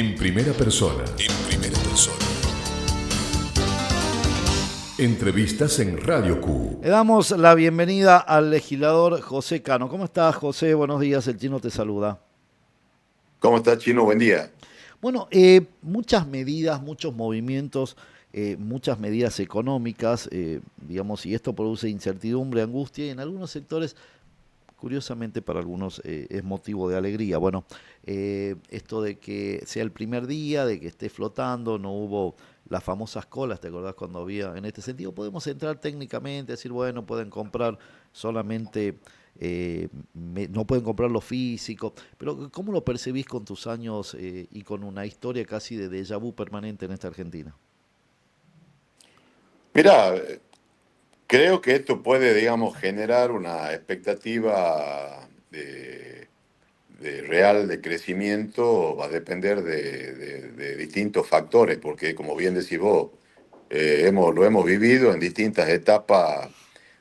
En primera persona. En primera persona. Entrevistas en Radio Q. Le damos la bienvenida al legislador José Cano. ¿Cómo estás, José? Buenos días, el Chino te saluda. ¿Cómo estás, Chino? Buen día. Bueno, muchas medidas, muchos movimientos, muchas medidas económicas, digamos, y esto produce incertidumbre, angustia, y en algunos sectores, curiosamente para algunos, es motivo de alegría. Bueno, esto de que sea el primer día, de que esté flotando, no hubo las famosas colas, ¿te acordás cuando había? En este sentido, podemos entrar técnicamente, decir, bueno, pueden comprar solamente, no pueden comprar lo físico, pero ¿cómo lo percibís con tus años y con una historia casi de déjà vu permanente en esta Argentina? Mira, creo que esto puede, digamos, generar una expectativa de real de crecimiento, va a depender de distintos factores, porque como bien decís vos, lo hemos vivido en distintas etapas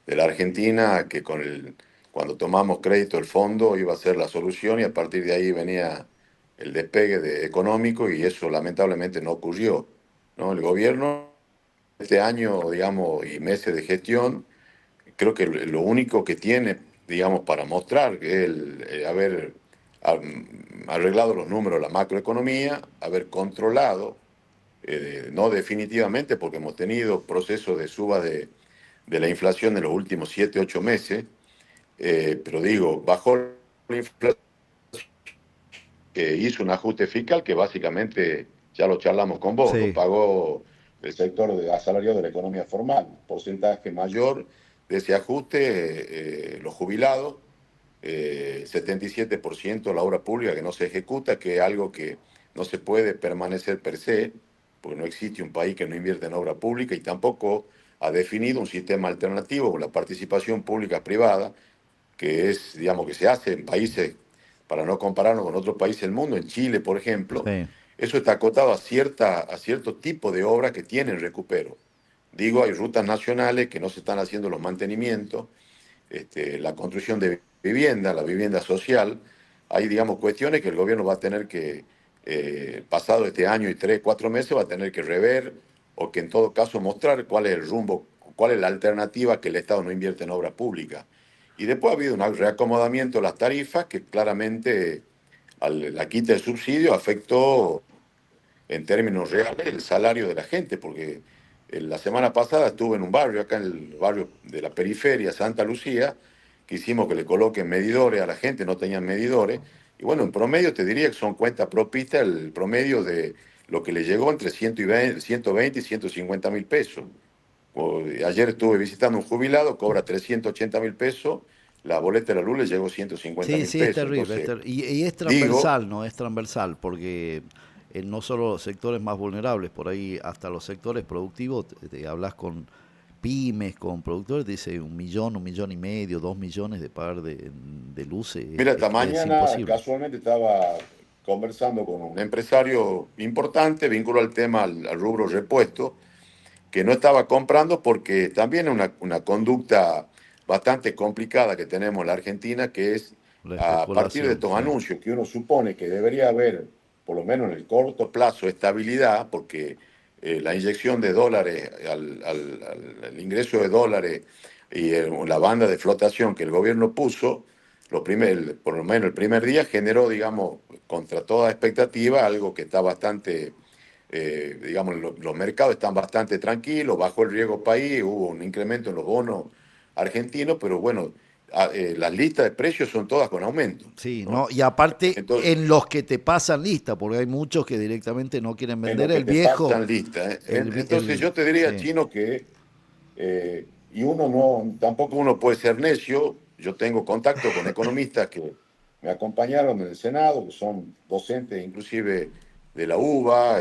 de la Argentina, que cuando tomamos crédito el fondo iba a ser la solución y a partir de ahí venía el despegue económico y eso lamentablemente no ocurrió, ¿no? El gobierno este año, digamos, y meses de gestión, creo que lo único que tiene, digamos, para mostrar que es el haber arreglado los números de la macroeconomía, haber controlado, no definitivamente, porque hemos tenido procesos de suba de la inflación en los últimos 7, 8 meses, pero digo, bajó la inflación, hizo un ajuste fiscal que básicamente, ya lo charlamos con vos, lo Sí, pagó el sector de asalariado de la economía formal. Porcentaje mayor de ese ajuste, los jubilados, 77% la obra pública que no se ejecuta, que es algo que no se puede permanecer per se, porque no existe un país que no invierte en obra pública y tampoco ha definido un sistema alternativo con la participación pública-privada, que es, digamos, que se hace en países, para no compararnos con otros países del mundo, en Chile, por ejemplo, sí. eso está acotado a cierto tipo de obras que tienen recupero. Digo, hay rutas nacionales que no se están haciendo los mantenimientos, la construcción de vivienda, la vivienda social, hay, digamos, cuestiones que el gobierno va a tener que, pasado este año y 3, 4 meses, va a tener que rever o que en todo caso mostrar cuál es el rumbo, cuál es la alternativa que el Estado no invierte en obra pública. Y después ha habido un reacomodamiento de las tarifas que claramente la quita del subsidio afectó en términos reales el salario de la gente, porque la semana pasada estuve en un barrio, acá en el barrio de la periferia, Santa Lucía, que hicimos que le coloquen medidores a la gente, no tenían medidores, y bueno, en promedio te diría que son cuentas propistas el promedio de lo que le llegó entre 120 y 150 mil pesos. Ayer estuve visitando un jubilado, cobra 380 mil pesos, la boleta de la luz le llegó 150 Sí, mil sí, es pesos. terrible. Entonces, Y es digo, transversal, ¿no? Es transversal, porque no solo los sectores más vulnerables, por ahí hasta los sectores productivos, te hablas con pymes, con productores, te dice 1 millón, 1,5 millones, 2 millones de pagar de luces, mira, esta es mañana imposible. casualmente estaba conversando con un empresario importante, vinculado al tema, al rubro repuesto, que no estaba comprando porque también es una conducta bastante complicada que tenemos en la Argentina, que es La a partir de especulación, estos sí. anuncios que uno supone que debería haber, por lo menos en el corto plazo, estabilidad, porque la inyección de dólares al ingreso de dólares y la banda de flotación que el gobierno puso, por lo menos el primer día generó, digamos, contra toda expectativa, algo que está bastante, digamos, los mercados están bastante tranquilos, bajó el riesgo país, hubo un incremento en los bonos argentinos, pero bueno, las listas de precios son todas con aumento, Sí, ¿no? no, y aparte Entonces, en los que te pasan lista, porque hay muchos que directamente no quieren en vender lo que el te viejo, pasan lista, ¿eh? Entonces el yo te diría, sí, Chino, que y uno no, tampoco uno puede ser necio. Yo tengo contacto con economistas que me acompañaron en el Senado, que son docentes inclusive de la UBA.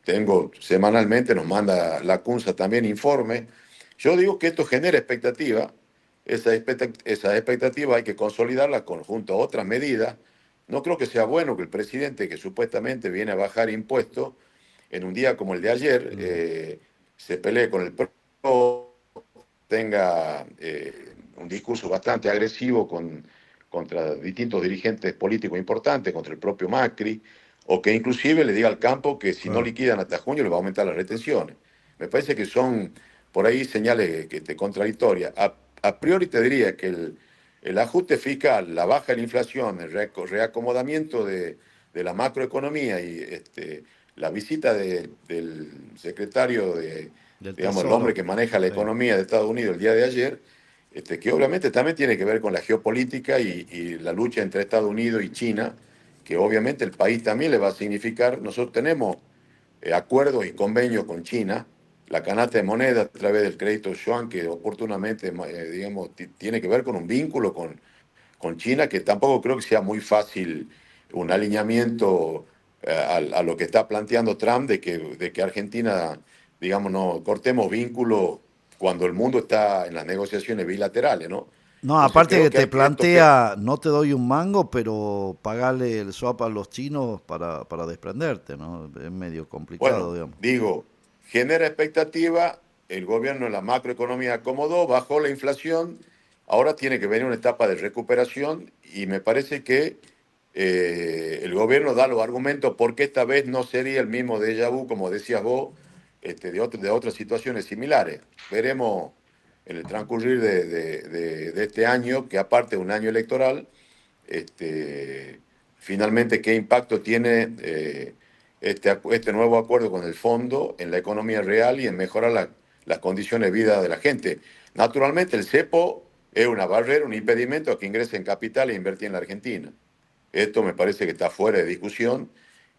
Tengo semanalmente, nos manda la CUNSA también informe. Yo digo que esto genera expectativa. Esa expectativa hay que consolidarla junto a otras medidas. No creo que sea bueno que el presidente, que supuestamente viene a bajar impuestos, en un día como el de ayer, mm, se pelee con el PRO, tenga un discurso bastante agresivo contra distintos dirigentes políticos importantes, contra el propio Macri, o que inclusive le diga al campo que si no liquidan hasta junio le va a aumentar las retenciones. Me parece que son por ahí señales contradictorias. A priori te diría que el ajuste fiscal, la baja de la inflación, el reacomodamiento de la macroeconomía y la visita del secretario Del digamos, el hombre Tesoro. que maneja la Sí. economía de Estados Unidos el día de ayer, que obviamente también tiene que ver con la geopolítica y la lucha entre Estados Unidos y China, que obviamente el país también le va a significar. Nosotros tenemos acuerdos y convenios con China, la canasta de moneda a través del crédito yuan, que oportunamente, digamos, tiene que ver con un vínculo con China, que tampoco creo que sea muy fácil un alineamiento a lo que está planteando Trump de que Argentina, digamos, no cortemos vínculos cuando el mundo está en las negociaciones bilaterales, ¿no? No, Entonces aparte creo que que te hay que esto que, plantea, no te doy un mango, pero pagarle el swap a los chinos para desprenderte, ¿no? Es medio complicado, bueno, digamos. digo, genera expectativa, el gobierno en la macroeconomía acomodó, bajó la inflación, ahora tiene que venir una etapa de recuperación y me parece que el gobierno da los argumentos porque esta vez no sería el mismo déjà vu, como decías vos, de otras situaciones similares. Veremos en el transcurrir de este año, que aparte de un año electoral, finalmente qué impacto tiene este nuevo acuerdo con el fondo en la economía real y en mejorar las condiciones de vida de la gente. Naturalmente, el cepo es una barrera, un impedimento a que ingresen capital e invertir en la Argentina. Esto me parece que está fuera de discusión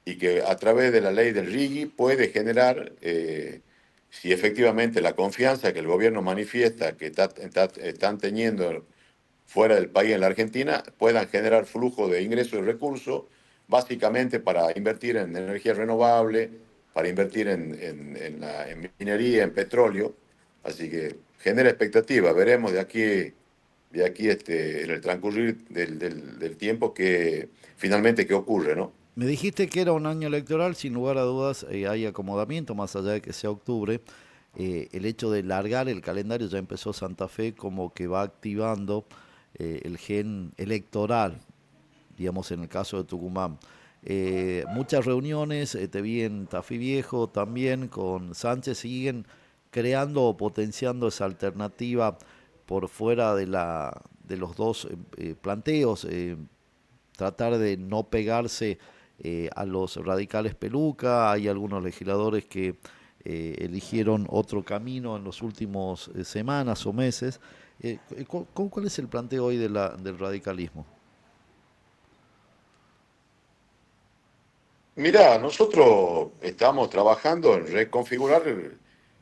y que a través de la ley del RIGI puede generar, si efectivamente la confianza que el gobierno manifiesta que están teniendo fuera del país en la Argentina puedan generar flujo de ingresos y recursos, básicamente para invertir en energía renovable, para invertir en minería, en petróleo. Así que genera expectativa. Veremos de aquí en el transcurrir del tiempo que finalmente qué ocurre, ¿no? Me dijiste que era un año electoral, sin lugar a dudas hay acomodamiento, más allá de que sea octubre. El hecho de largar el calendario, ya empezó Santa Fe, como que va activando el gen electoral, digamos en el caso de Tucumán. Muchas reuniones, te vi en Tafí Viejo también con Sánchez, siguen creando o potenciando esa alternativa por fuera de los dos planteos, tratar de no pegarse a los radicales peluca. Hay algunos legisladores que eligieron otro camino en los últimos semanas o meses. ¿Cuál es el planteo hoy del radicalismo? Mirá, nosotros estamos trabajando en reconfigurar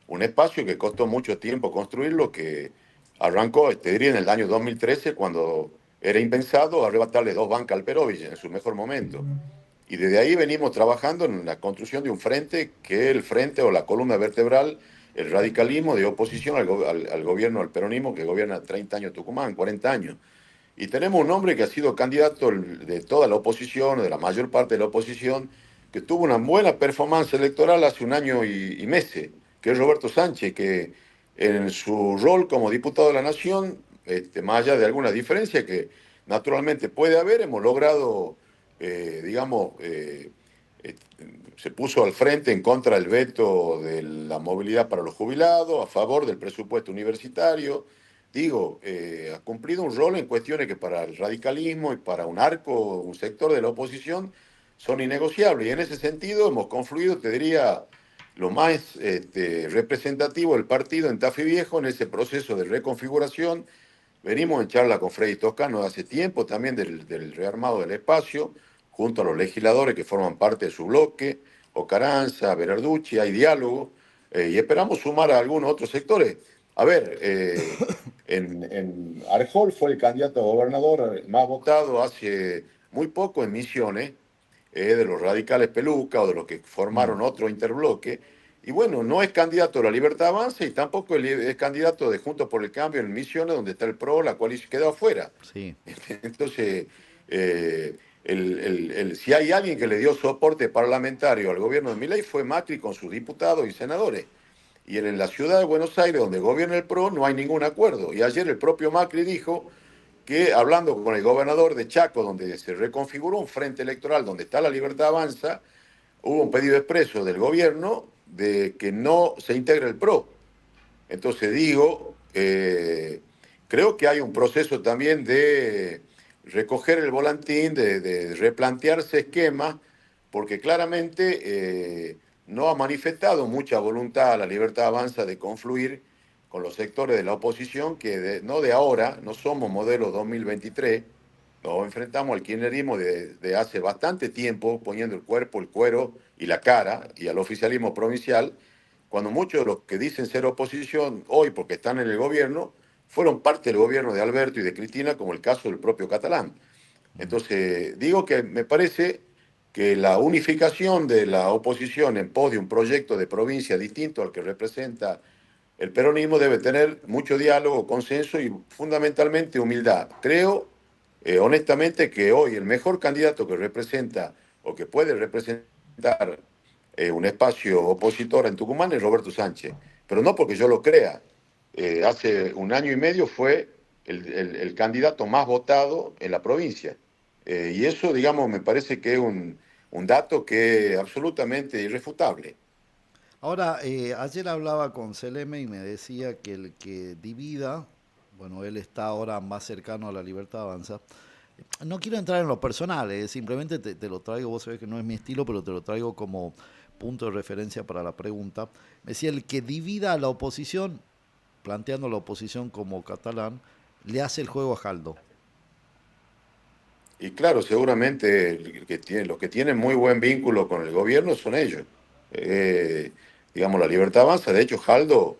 un espacio que costó mucho tiempo construirlo, que arrancó, te diría, en el año 2013, cuando era impensado arrebatarle dos bancas al Perovich en su mejor momento. Y desde ahí venimos trabajando en la construcción de un frente que es el frente o la columna vertebral, el radicalismo de oposición al gobierno, al peronismo que gobierna 30 años Tucumán, 40 años. Y tenemos un hombre que ha sido candidato de toda la oposición, de la mayor parte de la oposición, que tuvo una buena performance electoral hace un año y meses, que es Roberto Sánchez, que en su rol como diputado de la Nación, más allá de alguna diferencia que naturalmente puede haber, hemos logrado, digamos, eh, se puso al frente en contra del veto de la movilidad para los jubilados, a favor del presupuesto universitario. Digo, ha cumplido un rol en cuestiones que para el radicalismo y para un arco, un sector de la oposición, son innegociables. Y en ese sentido hemos confluido, te diría, lo más representativo del partido en Tafí Viejo en ese proceso de reconfiguración. Venimos en charla con Freddy Toscano hace tiempo, también del rearmado del espacio, junto a los legisladores que forman parte de su bloque, Ocaranza, Berarducci, hay diálogo, y esperamos sumar a algunos otros sectores. A ver, en Arjol fue el candidato a gobernador más votado hace muy poco en Misiones, de los radicales Peluca o de los que Mm, formaron otro interbloque. Y bueno, no es candidato de la Libertad Avanza y tampoco es candidato de Juntos por el Cambio en Misiones, donde está el PRO, la coalición quedó afuera. sí. Entonces, si hay alguien que le dio soporte parlamentario al gobierno de Milei fue Macri con sus diputados y senadores. Y en la ciudad de Buenos Aires, donde gobierna el PRO, no hay ningún acuerdo. Y ayer el propio Macri dijo que hablando con el gobernador de Chaco, donde se reconfiguró un frente electoral, donde está la Libertad Avanza, hubo un pedido expreso del gobierno de que no se integre el PRO. Entonces digo, creo que hay un proceso también de recoger el volantín, de replantearse esquemas, porque claramente no ha manifestado mucha voluntad la Libertad Avanza de confluir con los sectores de la oposición, que no de ahora, no somos modelo 2023, nos enfrentamos al kirchnerismo de hace bastante tiempo, poniendo el cuerpo, el cuero y la cara, y al oficialismo provincial, cuando muchos de los que dicen ser oposición hoy, porque están en el gobierno, fueron parte del gobierno de Alberto y de Cristina, como el caso del propio Catalán. Entonces, digo que me parece que la unificación de la oposición en pos de un proyecto de provincia distinto al que representa el peronismo debe tener mucho diálogo, consenso y fundamentalmente humildad. Creo, honestamente, que hoy el mejor candidato que representa o que puede representar un espacio opositor en Tucumán es Roberto Sánchez, pero no porque yo lo crea. Hace un año y medio fue el candidato más votado en la provincia. Y eso, digamos, me parece que es un dato que es absolutamente irrefutable. Ahora, ayer hablaba con Seleme y me decía que el que divida, bueno, él está ahora más cercano a la Libertad Avanza. No quiero entrar en lo personal, simplemente te lo traigo, vos sabés que no es mi estilo, pero te lo traigo como punto de referencia para la pregunta. Me decía, el que divida a la oposición, planteando la oposición como Catalán, le hace el juego a Jaldo. Y claro, seguramente los que tienen muy buen vínculo con el gobierno son ellos. Eh, digamos, la Libertad Avanza, de hecho, Jaldo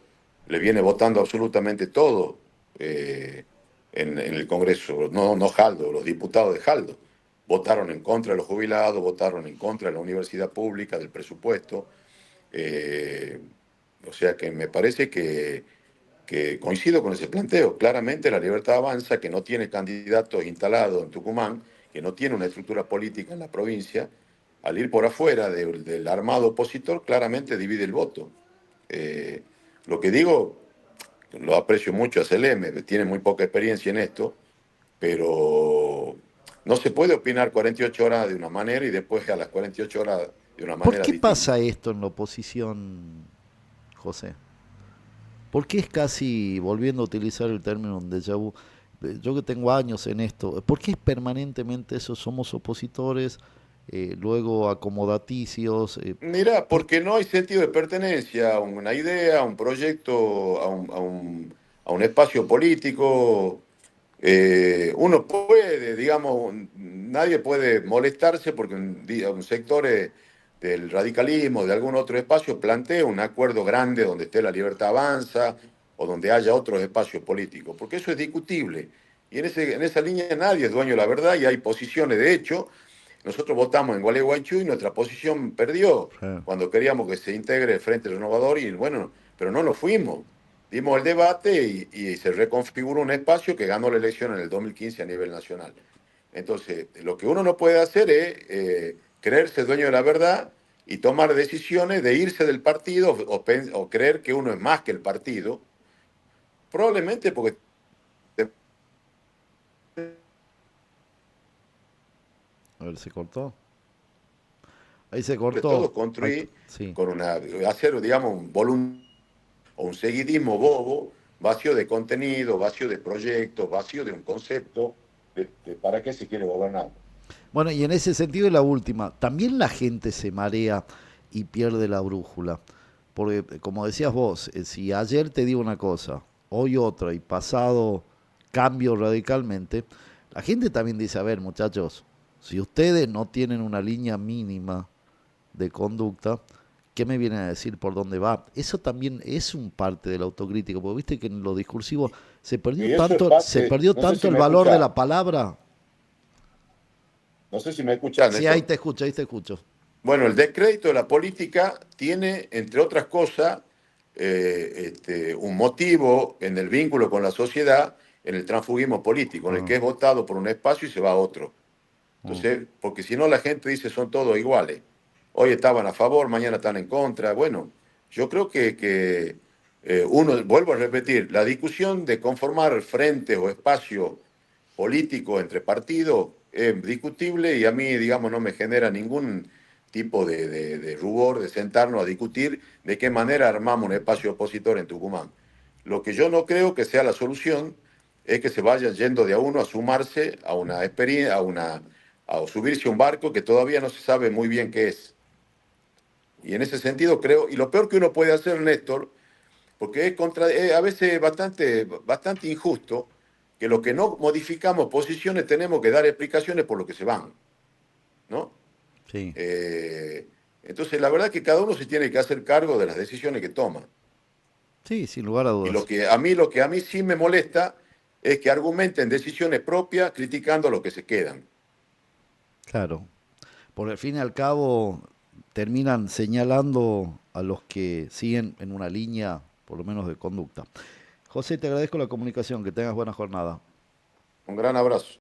le viene votando absolutamente todo en el Congreso. No, no Jaldo, los diputados de Jaldo. Votaron en contra de los jubilados, votaron en contra de la universidad pública, del presupuesto. Eh, o sea que me parece que coincido con ese planteo. Claramente la Libertad Avanza, que no tiene candidatos instalados en Tucumán, que no tiene una estructura política en la provincia, al ir por afuera del armado opositor, claramente divide el voto. Lo que digo, lo aprecio mucho a Seleme, tiene muy poca experiencia en esto, pero no se puede opinar 48 horas de una manera y después a las 48 horas de una ¿Por manera qué distinta. pasa esto en la oposición, José? ¿Por qué es casi, volviendo a utilizar el término un déjà vu, yo que tengo años en esto, ¿por qué es permanentemente eso? Somos opositores, luego acomodaticios. Mira, Por- porque no hay sentido de pertenencia a una idea, a un proyecto, a un espacio político. Uno puede, digamos, nadie puede molestarse porque un sector del radicalismo, de algún otro espacio, plantea un acuerdo grande donde esté la Libertad Avanza o donde haya otros espacios políticos, porque eso es discutible. Y en esa línea nadie es dueño de la verdad y hay posiciones. De hecho, nosotros votamos en Gualeguaychú y nuestra posición perdió eh, cuando queríamos que se integre el Frente Renovador y bueno, pero no nos fuimos. Dimos el debate y se reconfiguró un espacio que ganó la elección en el 2015 a nivel nacional. Entonces, lo que uno no puede hacer es creerse dueño de la verdad y tomar decisiones de irse del partido o creer que uno es más que el partido, probablemente porque a ver, ¿se cortó? Ahí se de todo cortó. construir Sí. con hacer, digamos, o un seguidismo bobo, vacío de contenido, vacío de proyectos, vacío de un concepto de para qué se quiere gobernar. Bueno, y en ese sentido, y la última, también la gente se marea y pierde la brújula. Porque, como decías vos, si ayer te digo una cosa, hoy otra y pasado cambio radicalmente, la gente también dice, a ver, muchachos, si ustedes no tienen una línea mínima de conducta, ¿qué me vienen a decir por dónde va? Eso también es un parte de la autocrítica, porque viste que en lo discursivo Y eso es se parte, perdió no sé tanto si el me valor de escuchás, la palabra. no sé si me escuchás, Sí, ahí Néstor. te escucho, ahí te escucho. Bueno, el descrédito de la política tiene, entre otras cosas, un motivo en el vínculo con la sociedad, en el transfugismo político, en el Ah, que es votado por un espacio y se va a otro. ah. Entonces, porque si no la gente dice son todos iguales. Hoy estaban a favor, mañana están en contra. Bueno, yo creo que uno, vuelvo a repetir, la discusión de conformar frentes o espacios político entre partidos es discutible y a mí, digamos, no me genera ningún tipo de rubor de sentarnos a discutir de qué manera armamos un espacio opositor en Tucumán. Lo que yo no creo que sea la solución es que se vayan yendo de a uno a sumarse a una experiencia, a subirse a un barco que todavía no se sabe muy bien qué es. Y en ese sentido creo, y lo peor que uno puede hacer, Néstor, porque es a veces bastante injusto, que lo que no modificamos posiciones tenemos que dar explicaciones por lo que se van, ¿no? Sí, Entonces, la verdad que cada uno se tiene que hacer cargo de las decisiones que toma. sí, sin lugar a Y dudas. lo que a mí sí me molesta es que argumenten decisiones propias criticando a los que se quedan. Claro. Por el fin y al cabo terminan señalando a los que siguen en una línea, por lo menos de conducta. José, te agradezco la comunicación, que tengas buena jornada. Un gran abrazo.